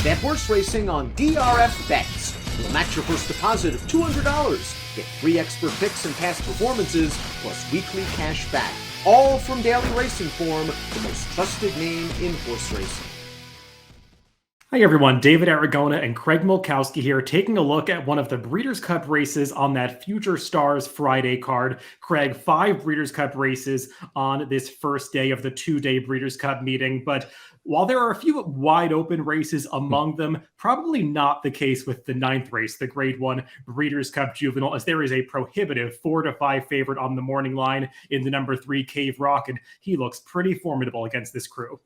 Bet horse racing on DRF Bets. We'll match your first deposit of $200. Get free expert picks and past performances, plus weekly cash back. All from Daily Racing Form, the most trusted name in horse racing. Hi everyone, David Aragona and Craig Milkowski here, taking a look at one of the Breeders' Cup races on that Future Stars Friday card. Craig, 5 Breeders' Cup races on this first day of the 2-day Breeders' Cup meeting, but while there are a few wide open races among them, probably not the case with the 9th race, the Grade 1 Breeders' Cup Juvenile, as there is a prohibitive 4-5 favorite on the morning line in the number 3 Cave Rock, and he looks pretty formidable against this crew.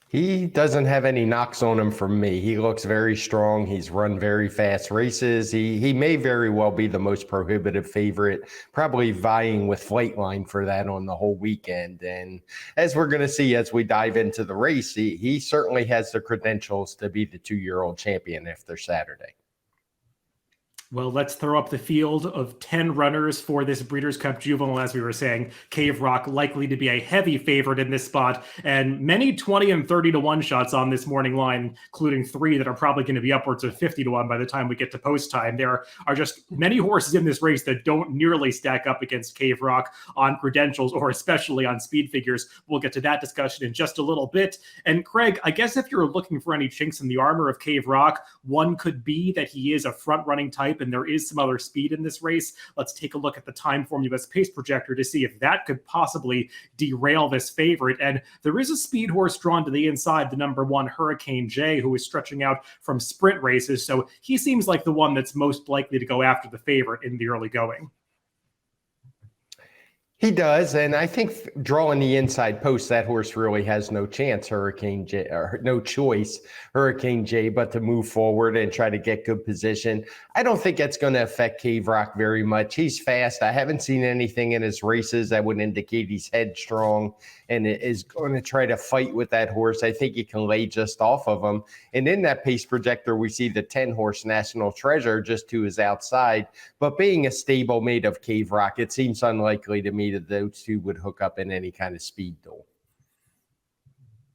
He doesn't have any knocks on him from me. He looks very strong. He's run very fast races. He may very well be the most prohibitive favorite, probably vying with Flightline for that on the whole weekend. And as we're going to see as we dive into the race, he certainly has the credentials to be the 2-year-old champion after Saturday. Well, let's throw up the field of 10 runners for this Breeders' Cup Juvenile. As we were saying, Cave Rock likely to be a heavy favorite in this spot, and many 20 and 30 to 1 shots on this morning line, including 3 that are probably going to be upwards of 50 to 1 by the time we get to post time. There are just many horses in this race that don't nearly stack up against Cave Rock on credentials or especially on speed figures. We'll get to that discussion in just a little bit. And Craig, I guess if you're looking for any chinks in the armor of Cave Rock, one could be that he is a front-running type and there is some other speed in this race. Let's take a look at the TimeformUS pace projector to see if that could possibly derail this favorite. And there is a speed horse drawn to the inside, the number 1 Hurricane J, who is stretching out from sprint races. So he seems like the one that's most likely to go after the favorite in the early going. He does, and I think drawing the inside post, that horse really has no chance, Hurricane J, or no choice, Hurricane J, but to move forward and try to get good position. I don't think that's going to affect Cave Rock very much. He's fast. I haven't seen anything in his races that would indicate he's headstrong and is going to try to fight with that horse. I think he can lay just off of him. And in that pace projector, we see the 10-horse National Treasure just to his outside. But being a stablemate of Cave Rock, it seems unlikely to me that those two would hook up in any kind of speed duel.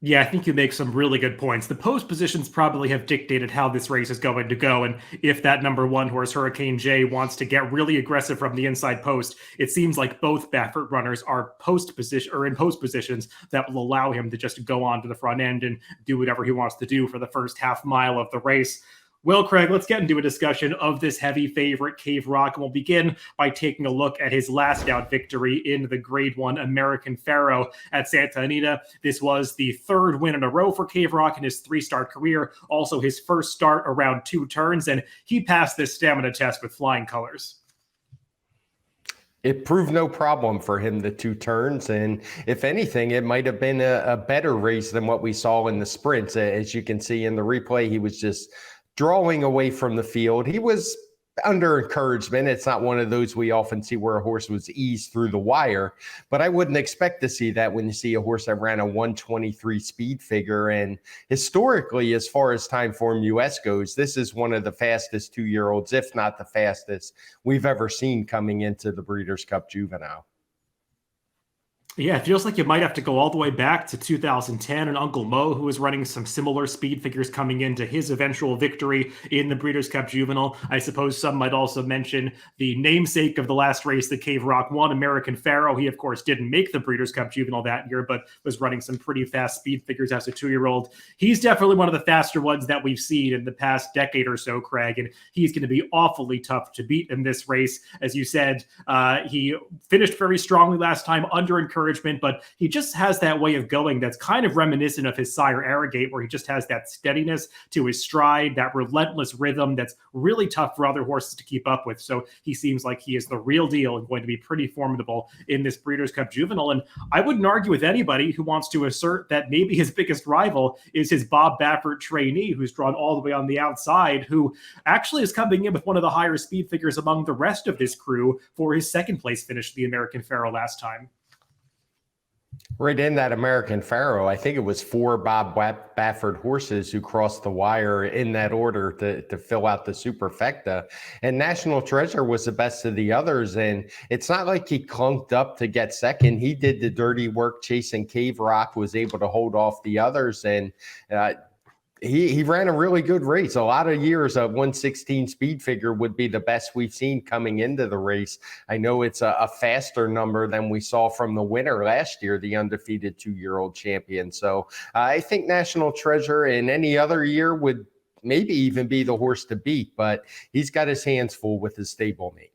Yeah, I think you make some really good points. The post positions probably have dictated how this race is going to go. And if that number 1 horse, Hurricane J, wants to get really aggressive from the inside post, it seems like both Baffert runners are post position or in post positions that will allow him to just go on to the front end and do whatever he wants to do for the first half mile of the race. Well, Craig, let's get into a discussion of this heavy favorite, Cave Rock, and we'll begin by taking a look at his last out victory in the Grade 1 American Pharoah at Santa Anita. This was the 3rd win in a row for Cave Rock in his 3-start career, also his first start around 2 turns, and he passed this stamina test with flying colors. It proved no problem for him, the 2 turns, and if anything, it might have been a better race than what we saw in the sprints. As you can see in the replay, he was just drawing away from the field. He was under encouragement. It's not one of those we often see where a horse was eased through the wire, but I wouldn't expect to see that when you see a horse that ran a 123 speed figure. And historically, as far as TimeformUS goes, this is one of the fastest 2-year-olds, if not the fastest, we've ever seen coming into the Breeders' Cup Juvenile. Yeah, it feels like you might have to go all the way back to 2010 and Uncle Mo, who was running some similar speed figures coming into his eventual victory in the Breeders' Cup Juvenile. I suppose some might also mention the namesake of the last race that Cave Rock won, American Pharoah. He, of course, didn't make the Breeders' Cup Juvenile that year, but was running some pretty fast speed figures as a 2-year-old. He's definitely one of the faster ones that we've seen in the past decade or so, Craig, and he's going to be awfully tough to beat in this race. As you said, he finished very strongly last time under encouragement, but he just has that way of going that's kind of reminiscent of his sire Arrogate, where he just has that steadiness to his stride, that relentless rhythm that's really tough for other horses to keep up with. So he seems like he is the real deal and going to be pretty formidable in this Breeders' Cup Juvenile. And I wouldn't argue with anybody who wants to assert that maybe his biggest rival is his Bob Baffert trainee, who's drawn all the way on the outside, who actually is coming in with one of the higher speed figures among the rest of this crew for his 2nd place finish, the American Pharoah last time. Right in that American Pharoah, I think it was 4 Bob Baffert horses who crossed the wire in that order to fill out the superfecta. And National Treasure was the best of the others. And it's not like he clunked up to get second. He did the dirty work chasing Cave Rock, was able to hold off the others. And He ran a really good race. A lot of years, a 116 speed figure would be the best we've seen coming into the race. I know it's a faster number than we saw from the winner last year, the undefeated 2-year-old champion. So I think National Treasure in any other year would maybe even be the horse to beat, but he's got his hands full with his stablemate.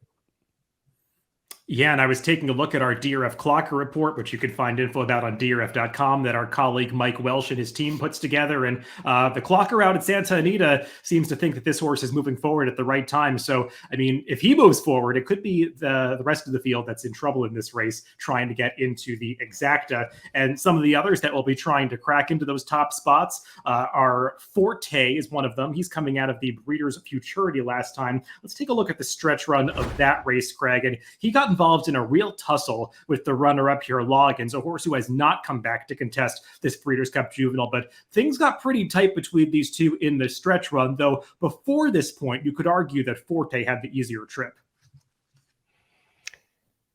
Yeah, and I was taking a look at our DRF Clocker report, which you can find info about on DRF.com, that our colleague Mike Welsh and his team puts together. And the Clocker out at Santa Anita seems to think that this horse is moving forward at the right time. So, I mean, if he moves forward, it could be the rest of the field that's in trouble in this race, trying to get into the exacta. And some of the others that will be trying to crack into those top spots are Forte is one of them. He's coming out of the Breeders' Futurity last time. Let's take a look at the stretch run of that race, Craig. And he got involved in a real tussle with the runner-up here, Loggins, a horse who has not come back to contest this Breeders' Cup Juvenile. But things got pretty tight between these two in the stretch run, though before this point, you could argue that Forte had the easier trip.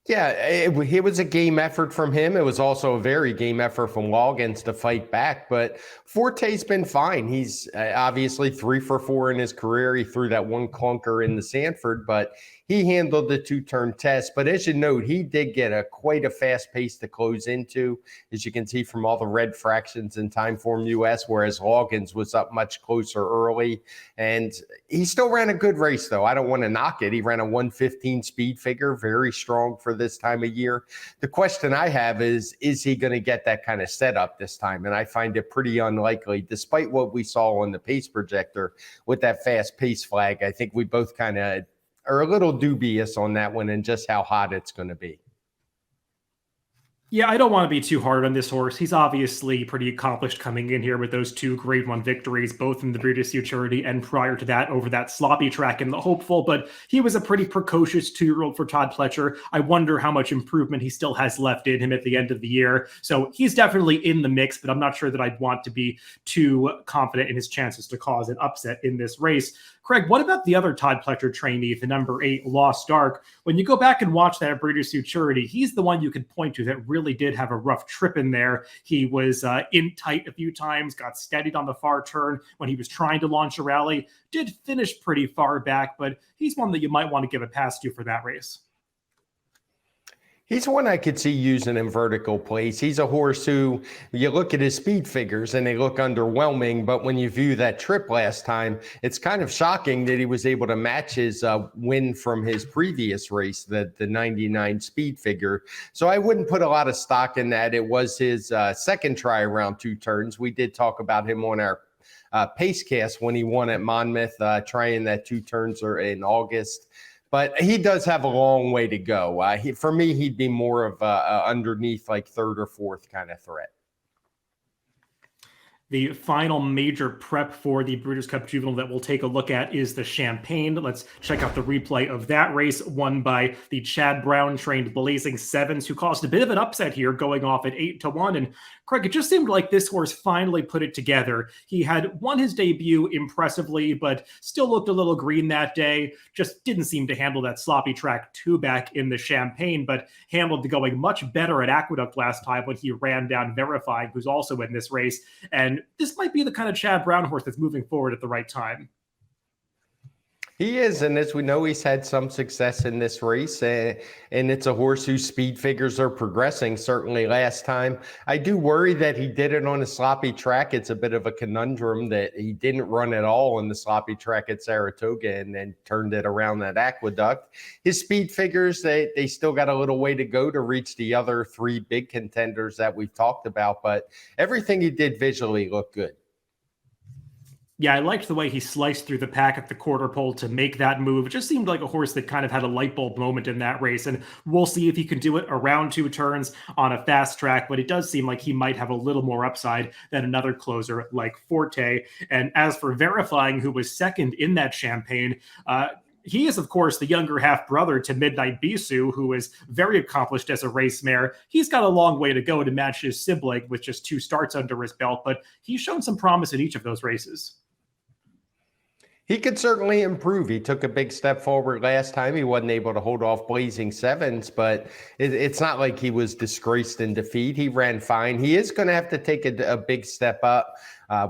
Yeah, it was a game effort from him. It was also a very game effort from Loggins to fight back. But Forte's been fine. He's obviously 3 for 4 in his career. He threw that one clunker in the Sanford, but he handled the 2-turn test. But as you note, he did get quite a fast pace to close into, as you can see from all the red fractions in TimeformUS, whereas Loggins was up much closer early. And he still ran a good race, though. I don't want to knock it. He ran a 115 speed figure, very strong for this time of year. The question I have is he going to get that kind of setup this time? And I find it pretty unlikely, despite what we saw on the pace projector with that fast pace flag. I think we both kind of are a little dubious on that one and just how hot it's going to be. Yeah, I don't want to be too hard on this horse. He's obviously pretty accomplished coming in here with those 2 Grade 1 victories, both in the Breeders' Futurity and prior to that over that sloppy track in the Hopeful. But he was a pretty precocious 2-year-old for Todd Pletcher. I wonder how much improvement he still has left in him at the end of the year. So he's definitely in the mix, but I'm not sure that I'd want to be too confident in his chances to cause an upset in this race. Craig, what about the other Todd Pletcher trainee, the number 8, Lost Ark? When you go back and watch that Breeders' Futurity, he's the one you can point to that really did have a rough trip in there. He was in tight a few times, got steadied on the far turn when he was trying to launch a rally, did finish pretty far back, but he's one that you might want to give a pass to for that race. He's one I could see using in vertical place. He's a horse who, you look at his speed figures and they look underwhelming, but when you view that trip last time, it's kind of shocking that he was able to match his win from his previous race, the 99 speed figure. So I wouldn't put a lot of stock in that. It was his second try around 2 turns. We did talk about him on our pace cast when he won at Monmouth, trying that 2 turns in August. But he does have a long way to go. For me, he'd be more of a underneath, like 3rd or 4th kind of threat. The final major prep for the Breeders' Cup Juvenile that we'll take a look at is the Champagne. Let's check out the replay of that race, won by the Chad Brown-trained Blazing Sevens, who caused a bit of an upset here, going off at 8-1. And Craig, it just seemed like this horse finally put it together. He had won his debut impressively, but still looked a little green that day. Just didn't seem to handle that sloppy track 2 back in the Champagne, but handled the going much better at Aqueduct last time when he ran down Verifying, who's also in this race. And this might be the kind of Chad Brown horse that's moving forward at the right time. He is, and as we know, he's had some success in this race, and it's a horse whose speed figures are progressing, certainly last time. I do worry that he did it on a sloppy track. It's a bit of a conundrum that he didn't run at all on the sloppy track at Saratoga and then turned it around at Aqueduct. His speed figures, they still got a little way to go to reach the other 3 big contenders that we've talked about, but everything he did visually looked good. Yeah, I liked the way he sliced through the pack at the quarter pole to make that move. It just seemed like a horse that kind of had a light bulb moment in that race, and we'll see if he can do it around 2 turns on a fast track, but it does seem like he might have a little more upside than another closer like Forte. And as for Verifying, who was second in that Champagne, he is, of course, the younger half-brother to Midnight Bisou, who is very accomplished as a race mare. He's got a long way to go to match his sibling with just 2 starts under his belt, but he's shown some promise in each of those races. He could certainly improve. He took a big step forward last time. He wasn't able to hold off Blazing Sevens, but it's not like he was disgraced in defeat. He ran fine. He is going to have to take a big step up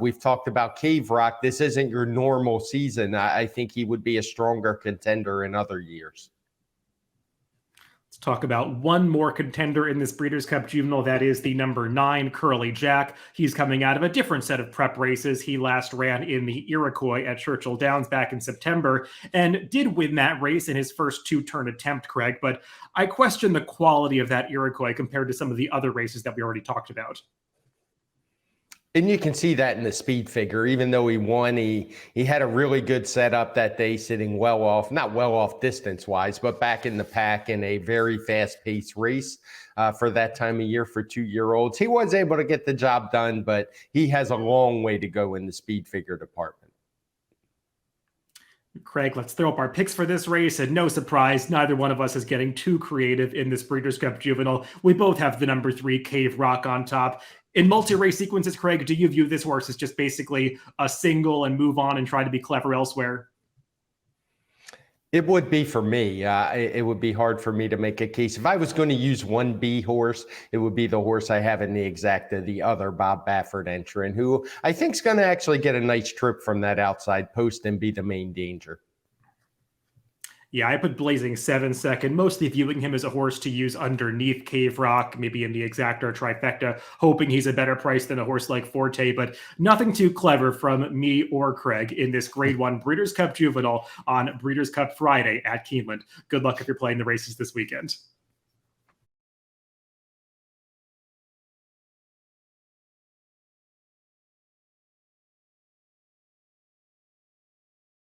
We've talked about Cave Rock. This isn't your normal season. I think he would be a stronger contender in other years. Let's talk about one more contender in this Breeders' Cup Juvenile. That is the number 9, Curly Jack. He's coming out of a different set of prep races. He last ran in the Iroquois at Churchill Downs back in September and did win that race in his first 2-turn attempt, Craig. But I question the quality of that Iroquois compared to some of the other races that we already talked about. And you can see that in the speed figure. Even though he won, he had a really good setup that day, sitting well off, not well off distance-wise, but back in the pack in a very fast-paced race for that time of year for 2-year-olds. He was able to get the job done, but he has a long way to go in the speed figure department. Craig, let's throw up our picks for this race, and no surprise, neither one of us is getting too creative in this Breeders' Cup Juvenile. We both have the number 3, Cave Rock, on top. In multi-race sequences, Craig, do you view this horse as just basically a single and move on and try to be clever elsewhere? It would be for me. It would be hard for me to make a case. If I was going to use one B horse, it would be the horse I have in the Exacta, the other Bob Baffert entrant, who I think is going to actually get a nice trip from that outside post and be the main danger. Yeah, I put Blazing 7 second, mostly viewing him as a horse to use underneath Cave Rock, maybe in the Exacta or Trifecta, hoping he's a better price than a horse like Forte, but nothing too clever from me or Craig in this Grade 1 Breeders' Cup Juvenile on Breeders' Cup Friday at Keeneland. Good luck if you're playing the races this weekend.